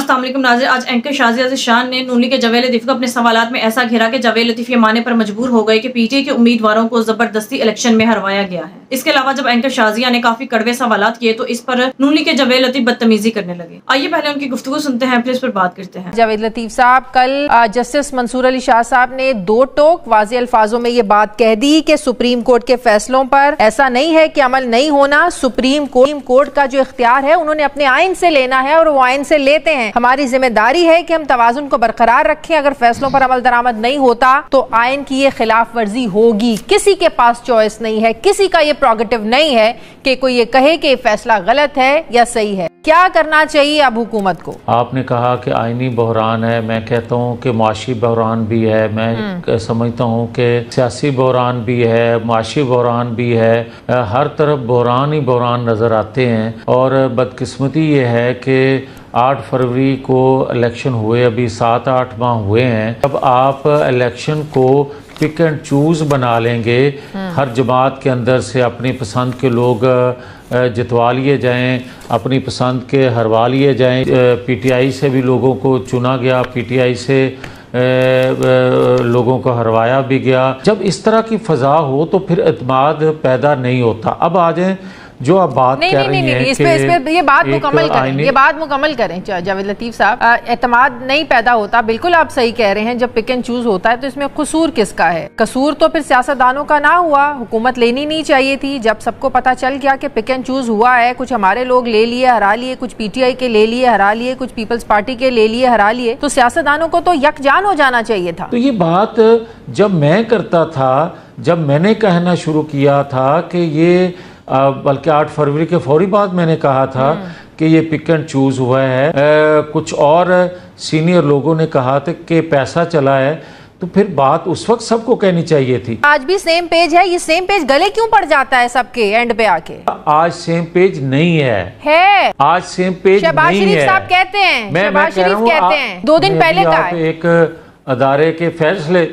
अस्सलाम वालेकुम नाज़रीन, आज एंकर शाज़िया अज़ीज़ शान ने नून लीग के जावेद लतीफ़ को अपने सवालात में ऐसा घेरा कि जावेद लतीफ़ ये मानने पर मजबूर हो गए कि पीटीआई के उम्मीदवारों को जबरदस्ती इलेक्शन में हरवाया गया है। इसके अलावा जब एंकर शाज़िया ने काफी कड़वे सवालात किए तो इस पर नून लीग के जावेद लतीफ़ बदतमीजी करने लगे। आइए पहले उनकी गुफ्तगू सुनते हैं, फिर इस पर बात करते हैं। जावेद लतीफ़ साहब, कल जस्टिस मंसूर अली शाह साहब ने दो टोक वाज़े अल्फाजों में ये बात कह दी कि सुप्रीम कोर्ट के फैसलों पर ऐसा नहीं है कि अमल नहीं होना, सुप्रीम कोर्ट का जो इख्तियार है उन्होंने अपने आइन से लेना है और वो आइन से लेते हैं। हमारी जिम्मेदारी है कि हम तवाज़ुन को बरकरार रखें। अगर फैसलों पर अमल दरामद नहीं होता तो आइन की ये खिलाफ वर्जी होगी। किसी के पास चॉइस नहीं है, किसी का ये प्रोगेटिव नहीं है कि कोई ये कहे कि फैसला गलत है या सही है। क्या करना चाहिए अब हुकूमत को? आपने कहा कि आइनी बहरान है, मैं कहता हूँ कि माशी बहरान भी है, मैं समझता हूँ कि सियासी बहरान भी है, माशी बहरान भी है, हर तरफ बहरान ही बहरान नज़र आते हैं। और बदकिस्मती ये है कि 8 फरवरी को इलेक्शन हुए, अभी 7-8 माह हुए हैं। अब आप इलेक्शन को पिक एंड चूज बना लेंगे, हर जमात के अंदर से अपनी पसंद के लोग जितवा लिए जाएं, अपनी पसंद के हरवा लिए जाएं। पीटीआई से भी लोगों को चुना गया, पीटीआई से लोगों को हरवाया भी गया। जब इस तरह की फ़ज़ा हो तो फिर एतमाद पैदा नहीं होता। अब आ जाएं जो आप बात कर रही हैं इस पे ये बात मुकम्मल करें, ये बात मुकम्मल करें जावेद लतीफ़ साहब। एतमाद नहीं पैदा होता, बिल्कुल आप सही कह रहे हैं। जब पिक एंड चूज होता है तो इसमें कसूर किसका है? कसूर तो फिर सियासतदानों का ना हुआ, हुकूमत लेनी नहीं चाहिए थी। जब सबको पता चल गया कि पिक एंड चूज हुआ है, कुछ हमारे लोग ले लिए हरा लिए, कुछ पीटीआई के ले लिए हरा लिए, कुछ पीपल्स पार्टी के ले लिए हरा लिए, तो सियासतदानों को तो यकजान हो जाना चाहिए था। तो ये बात जब मैं करता था, जब मैंने कहना शुरू किया था कि ये बल्कि 8 फरवरी के फौरी बाद मैंने कहा था कि ये पिक एंड चूज हुआ है, कुछ और सीनियर लोगों ने कहा था कि पैसा चला है, तो फिर बात उस वक्त सबको कहनी चाहिए थी। आज भी सेम पेज है, ये सेम पेज गले क्यों पड़ जाता है सबके एंड पे आके? आज सेम पेज नहीं है, आज सेम पेज शहबाज नहीं शरीफ है। साहब कहते हैं, मैं कह रहा हूं 2 दिन पहले का है। एक अदारे के फैसले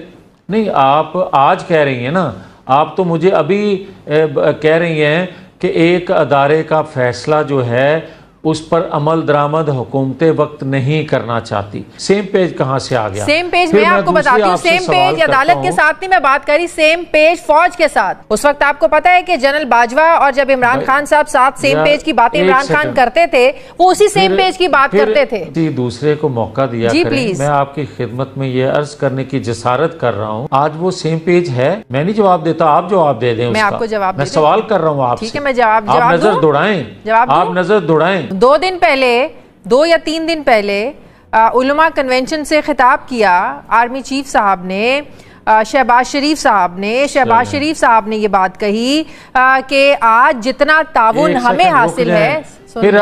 नहीं, आप आज कह रही हैं ना, आप तो मुझे अभी कह रही हैं कि एक अदारे का फैसला जो है उस पर अमल दरामद हुकूमतें वक्त नहीं करना चाहती। सेम पेज कहाँ से आ गया? सेम पेज मैं आपको बताती हूँ। सेम पेज अदालत के साथ नहीं मैं बात करी, सेम पेज फौज के साथ। उस वक्त आपको पता है कि जनरल बाजवा और जब इमरान खान साहब साथ सेम पेज की बातें इमरान खान करते थे, वो उसी सेम पेज की बात करते थे। दूसरे को मौका दिया करें। मैं आपकी खिदमत में ये अर्ज करने की जसारत कर रहा हूँ, आज वो सेम पेज है। मैं नहीं जवाब देता, आप जवाब दे दें। मैं आपको जवाब, मैं सवाल कर रहा हूँ आपसे। ठीक है, मैं जवाब नजर दौड़ाएं, आप नजर दौड़ाएं। 2 दिन पहले, 2 या 3 दिन पहले उलमा कन्वेंशन से खिताब किया आर्मी चीफ साहब ने, शहबाज शरीफ साहब ने ये बात कही कि आज जितना ताउन हमें हासिल है। फिर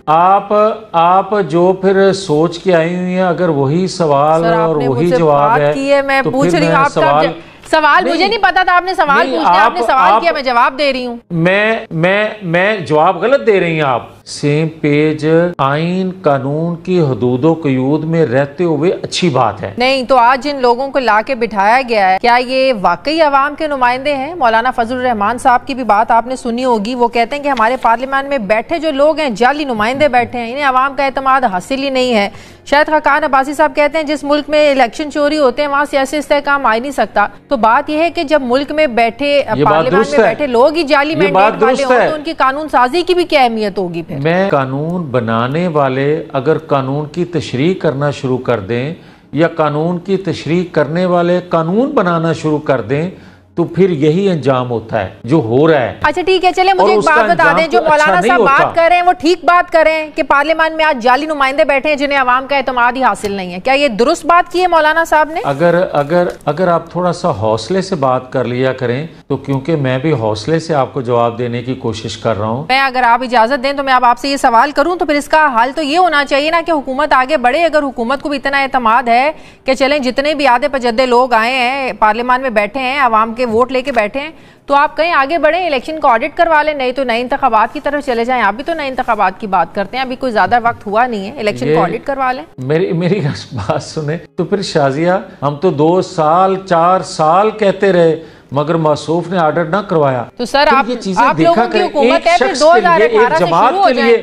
आप जो फिर सोच के आई हुई हैं, अगर वही सवाल और वही जवाब है, मैं तो पूछ रही हूँ। सवाल मुझे नहीं पता था, आपने सवाल पूछा, आपने सवाल किया, मैं जवाब दे रही हूँ। मैं जवाब गलत दे रही हैं आप। सेम पेज आइन कानून की हदूदो कयूद में रहते हुए अच्छी बात है। नहीं तो आज जिन लोगों को लाके बिठाया गया है, क्या ये वाकई अवाम के नुमाइंदे हैं? मौलाना फजलुर रहमान साहब की भी बात आपने सुनी होगी, वो कहते हैं कि हमारे पार्लियामेंट में बैठे जो लोग हैं जाली नुमाइंदे बैठे हैं, इन्हें अवाम का एतमाद हासिल ही नहीं है। शायद खाकान अब्बासी साहब कहते हैं जिस मुल्क में इलेक्शन चोरी होते हैं वहाँ सियासी इस्तेहकाम आ ही नहीं सकता। तो बात यह है कि जब मुल्क में बैठे, पार्लियामेंट में बैठे लोग ही जाली मैंडेट वाले हों तो उनकी कानून साजी की भी क्या अहमियत होगी? मैं कानून बनाने वाले अगर कानून की तशरीह करना शुरू कर दें या कानून की तशरीह करने वाले कानून बनाना शुरू कर दें तो फिर यही अंजाम होता है जो हो रहा है। अच्छा ठीक है, चले मुझे एक बात बता दें, जो मौलाना साहब बात कर रहे हैं वो ठीक बात कर रहे हैं कि पार्लियामेंट में आज जाली नुमाइंदे बैठे हैं जिन्हें अवाम का एतमाद ही हासिल नहीं है। क्या ये दुरुस्त बात की है मौलाना साहब ने? अगर आप थोड़ा सा हौसले से बात कर लिया करें तो, क्योंकि मैं भी हौसले से आपको जवाब देने की कोशिश कर रहा हूँ। मैं अगर आप इजाजत दें तो मैं अब आपसे ये सवाल करूँ तो फिर इसका हल तो ये होना चाहिए ना कि हुकूमत आगे बढ़े। अगर हुकूमत को भी इतना एतमाद है कि चलें जितने भी आधे पजद्दे लोग आए हैं पार्लियामेंट में बैठे हैं, अवाम के वोट लेके बैठे हैं, तो आप कहीं आगे बढ़े, इलेक्शन का ऑडिट करवा लें, नहीं तो नए इंतखाबात की तरफ चले जाएं। आप भी तो नए इंतखाबात की बात करते हैं, अभी कोई ज्यादा वक्त हुआ नहीं है, इलेक्शन का ऑडिट करवा लें। मेरी बात सुने तो फिर शाजिया, हम तो 2 साल 4 साल कहते रहे मगर मासूफ ने ऑर्डर ना करवाया। तो सर आप लोगों की हुकूमत है, फिर 2018 से शुरू हो जाए,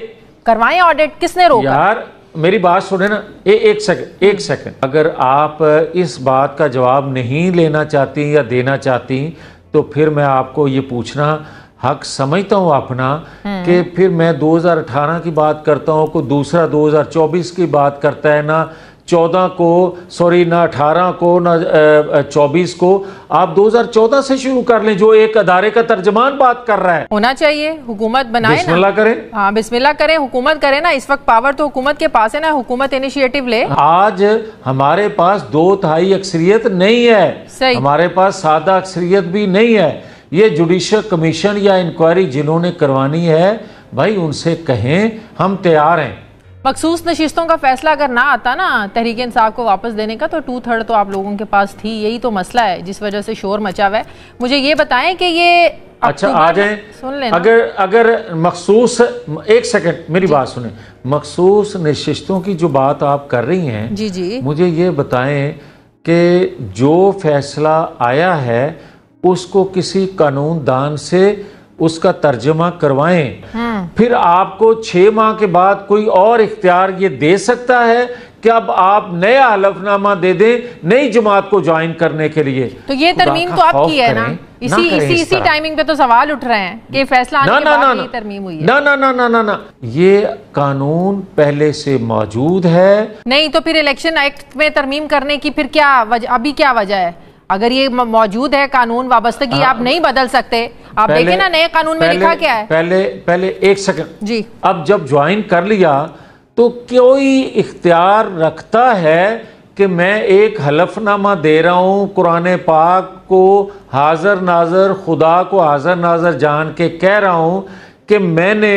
करवाएं ऑडिट, किसने रोका? यार मेरी बात सुने ना, एक सेकंड। अगर आप इस बात का जवाब नहीं लेना चाहती या देना चाहती तो फिर मैं आपको ये पूछना हक समझता हूँ अपना कि फिर मैं 2018 की बात करता हूँ, कोई दूसरा 2024 की बात करता है, ना 14 को, सॉरी ना 18 को, ना 24 को। आप 2014 से शुरू कर लें, जो एक अदारे का तर्जमान बात कर रहा है। होना चाहिए, हुकूमत बनाए ना, बिस्मिल्लाह करें। हाँ बिस्मिल्लाह करें, हुकूमत करे ना। इस वक्त पावर तो हुकूमत के पास है ना, हुकूमत इनिशिएटिव ले। आज हमारे पास 2/3 अक्सरियत नहीं है, सही। हमारे पास सादा अक्सरियत भी नहीं है। ये जुडिशल कमीशन या इंक्वायरी जिन्होंने करवानी है भाई उनसे कहें हम तैयार हैं। मखसूस नशिस्तों का फैसला अगर ना आता ना तहरीक इंसाफ को वापस देने का, तो 2/3 तो आप लोगों के पास थी। यही तो मसला है जिस वजह से शोर मचा हुआ है। मुझे ये बताएं कि ये अच्छा आ जाए, सुन लेना। अगर मखसूस, एक सेकंड मेरी बात सुने, मखसूस नशिस्तों की जो बात आप कर रही हैं, जी जी, मुझे ये बताएं कि जो फैसला आया है उसको किसी कानून दान से उसका तर्जमा करवाएं। फिर आपको 6 माह के बाद कोई और इख्तियार ये दे सकता है कि अब आप नया हलफनामा दे दें नई जमात को ज्वाइन करने के लिए। तो ये तरमीम तो आपकी है ना, इसी टाइमिंग पे तो सवाल उठ रहे हैं कि फैसला आने के बाद ये तरमीम हुई है। ना, ये कानून पहले से मौजूद है। नहीं तो फिर इलेक्शन एक्ट में तरमीम करने की फिर क्या वजह, अभी क्या वजह है? अगर ये मौजूद है कानून वाबस्तगी, आप नहीं बदल सकते। आप देखें ना नए कानून में लिखा क्या है। पहले एक सेकंड जी, अब जब ज्वाइन कर लिया तो कोई इख्तियार रखता है कि मैं एक हलफनामा दे रहा हूं कुरान पाक को हाजिर नाजर, खुदा को हाजिर नाजर जान के कह रहा हूं कि मैंने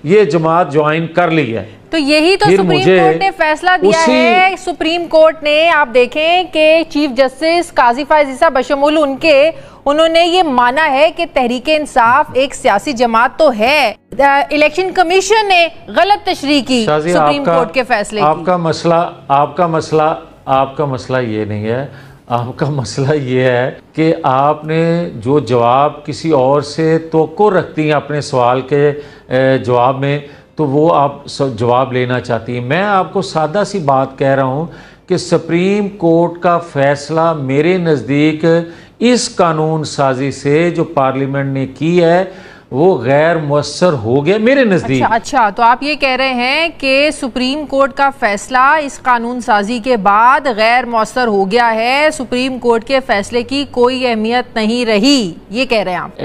ये जमात ज्वाइन कर ली है। तो यही तो सुप्रीम कोर्ट ने फैसला दिया है। सुप्रीम कोर्ट ने, आप देखें कि चीफ जस्टिस काजी फायज ईसा बशमूल उन्होंने ये माना है कि तहरीक इंसाफ एक सियासी जमात तो है। इलेक्शन कमीशन ने गलत तशरीह की सुप्रीम कोर्ट के फैसले की। आपका मसला ये नहीं है, आपका मसला ये है कि आपने जो जवाब किसी और से तवक्को रखती हैं अपने सवाल के जवाब में, तो वो आप जवाब लेना चाहती हैं। मैं आपको सादा सी बात कह रहा हूँ कि सुप्रीम कोर्ट का फैसला मेरे नज़दीक इस कानून साजी से जो पार्लियामेंट ने की है वो गैर मुअस्सर हो गया मेरे नज़दीक। अच्छा, तो आप ये कह रहे हैं कि सुप्रीम कोर्ट का फैसला इस कानून साजी के बाद गैर मुअस्सर हो गया है, सुप्रीम कोर्ट के फैसले की कोई अहमियत नहीं रही, ये कह रहे हैं आप?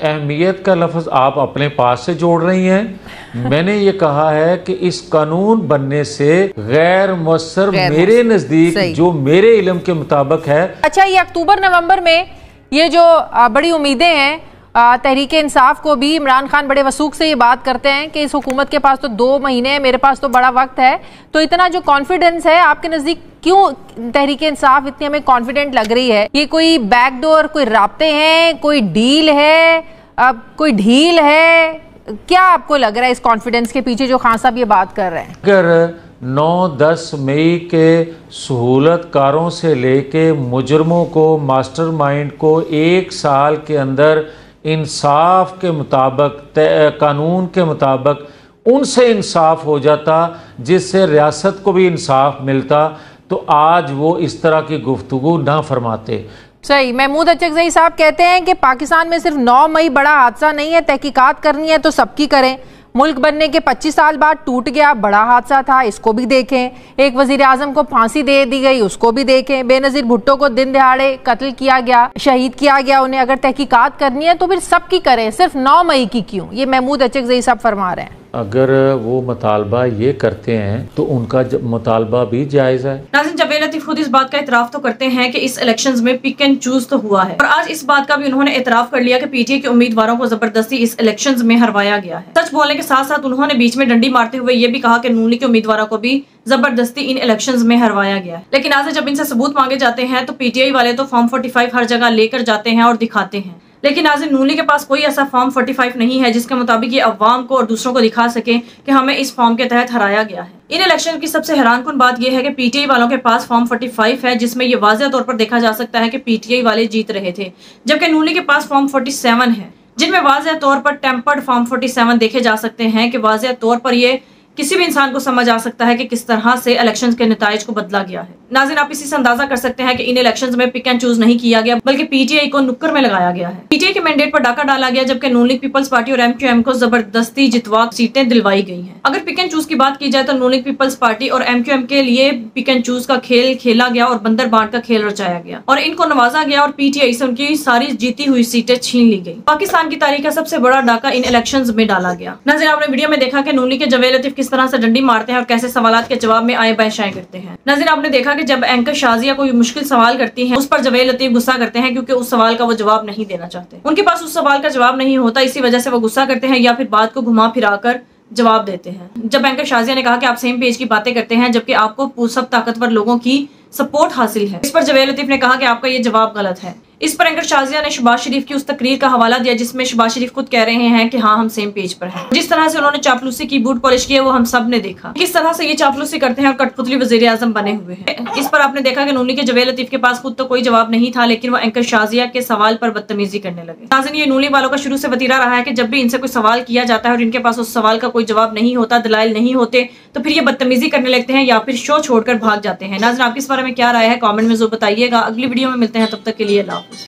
अहमियत का लफ्ज़ आप अपने पास से जोड़ रही हैं। मैंने ये कहा है कि इस कानून बनने से गैर मुअस्सर मेरे नज़दीक जो मेरे इल्म के मुताबिक है। अच्छा, ये अक्टूबर नवंबर में ये जो बड़ी उम्मीदें हैं तहरीक इंसाफ को भी, इमरान खान बड़े वसूख से ये बात करते हैं कि इस हुकूमत के पास तो 2 महीने है, मेरे पास तो बड़ा वक्त है। तो इतना जो कॉन्फिडेंस है आपके नजदीक, क्यों तहरीक इंसाफ इतनी हमें कॉन्फिडेंट लग रही है? ये कोई बैकडोर, कोई राब्ते हैं, कोई डील है, कोई ढील है? क्या आपको लग रहा है इस कॉन्फिडेंस के पीछे जो खान साहब ये बात कर रहे हैं? अगर 9-10 मई के सहूलतकारों से लेके मुजरमों को, मास्टरमाइंड को 1 साल के अंदर इंसाफ के मुताबिक, कानून के मुताबिक उनसे इंसाफ हो जाता जिससे रियासत को भी इंसाफ मिलता, तो आज वो इस तरह की गुफ्तगू ना फरमाते। सही। महमूद अचकज़ई साहब कहते हैं कि पाकिस्तान में सिर्फ 9 मई बड़ा हादसा नहीं है, तहकीकात करनी है तो सबकी करें। मुल्क बनने के 25 साल बाद टूट गया, बड़ा हादसा था, इसको भी देखें। एक वजीर आजम को फांसी दे दी गई, उसको भी देखें। बेनजीर भुट्टो को दिन दिहाड़े कत्ल किया गया, शहीद किया गया उन्हें। अगर तहकीकात करनी है तो फिर सबकी करें, सिर्फ 9 मई की क्यों? ये महमूद अचकज़ई साहब फरमा रहे हैं। अगर वो मुतालबा ये करते हैं तो उनका मुतालबा भी जायज़ है। नाज़रीन, जवेद लतीफ़ खुद इस बात का इतराफ़ तो करते हैं कि इस इलेक्शंस में पिक एंड चूज तो हुआ है, और आज इस बात का भी उन्होंने इतराफ़ कर लिया कि पीटीआई के उम्मीदवारों को जबरदस्ती इस इलेक्शंस में हरवाया गया है। सच बोलने के साथ साथ उन्होंने बीच में डंडी मारते हुए ये भी कहा कि नून लीग के उम्मीदवारों को भी जबरदस्ती इन इलेक्शंस में हरवाया गया है। लेकिन आज जब इनसे सबूत मांगे जाते हैं तो पीटीआई वाले तो फॉर्म 45 हर जगह लेकर जाते हैं और दिखाते हैं, लेकिन आज नून लीग के पास कोई ऐसा फॉर्म 45 नहीं है जिसके मुताबिक ये अवाम को और दूसरों को दिखा सके कि हमें इस फॉर्म के तहत हराया गया है। इन इलेक्शन की सबसे हैरानकुन बात यह है कि पीटीआई वालों के पास फॉर्म 45 है जिसमें ये वाज़ेह तौर पर देखा जा सकता है कि पीटीआई वाले जीत रहे थे, जबकि नून लीग के पास फॉर्म 47 है जिनमें वाज़ेह तौर पर टेम्पर्ड फॉर्म 47 देखे जा सकते हैं कि वाज़ेह तौर पर ये किसी भी इंसान को समझ आ सकता है कि किस तरह से इलेक्शंस के नताइज को बदला गया है। नाज़रीन, आप इसी से अंदाजा कर सकते हैं कि इन इलेक्शंस में पिक एंड चूज नहीं किया गया, बल्कि पीटीआई को नुक्कर में लगाया गया है। पीटीआई के मैंडेट पर डाका डाला गया, जबकि नून लीग पीपल्स पार्टी और एमक्यूएम को जबरदस्ती जितवा सीटें दिलवाई गई हैं। अगर पिक एंड चूज की बात की जाए तो नून लीग पीपल्स पार्टी और एमक्यूएम के लिए पिक एंड चूज का खेल खेला गया और बंदर बांट का खेल रचाया गया और इनको नवाजा गया और पीटीआई से उनकी सारी जीती हुई सीटें छीन ली गई। पाकिस्तान की तारीख का सबसे बड़ा डाका इन इलेक्शंस में डाला गया। नाज़रीन, आपने वीडियो में देखा कि नून लीग के जवेद लतीफ किस तरह से डंडी मारते हैं और कैसे सवालात के जवाब में आए बाएं करते हैं। नाज़रीन, आपने देखा कि जब एंकर शाजिया कोई मुश्किल सवाल करती हैं, उस पर जवेद लतीफ गुस्सा करते हैं क्योंकि उस सवाल का वो जवाब नहीं देना चाहते। उनके पास उस सवाल का जवाब नहीं होता, इसी वजह से वो गुस्सा करते हैं या फिर बात को घुमा फिरा कर जवाब देते हैं। जब एंकर शाजिया ने कहा कि आप सेम पेज की बातें करते हैं जबकि आपको सब ताकतवर लोगों की सपोर्ट हासिल है, इस पर जवेद लतीफ ने कहा कि आपका ये जवाब गलत है। इस पर एंकर शाजिया ने शहबाज शरीफ की उस तकरीर का हवाला दिया जिसमें शहबाज शरीफ खुद कह रहे हैं कि हाँ, हम सेम पेज पर हैं। जिस तरह से उन्होंने चापलूसी की बूट पॉलिश की है वो हम सब ने देखा। किस तरह से ये चापलूसी करते हैं और कठपुतली वजीर आजम बने हुए हैं। इस पर आपने देखा कि नून लीग के जवेद लतीफ के पास खुद तो कोई जवाब नहीं था, लेकिन वो एंकर शाजिया के सवाल पर बदतमीजी करने लगे। नाज़रीन, ये नून लीग वालों का शुरू से वतीरा रहा है कि जब भी इनसे कोई सवाल किया जाता है और इनके पास उस सवाल का कोई जवाब नहीं होता, दलाइल नहीं होते, तो फिर ये बदतमीजी करने लगते हैं या फिर शो छोड़कर भाग जाते हैं। नाज़रीन, आपकी इस बारे में क्या राय है कमेंट में जरूर बताइएगा। अगली वीडियो में मिलते हैं, तब तक के लिए अल्लाह।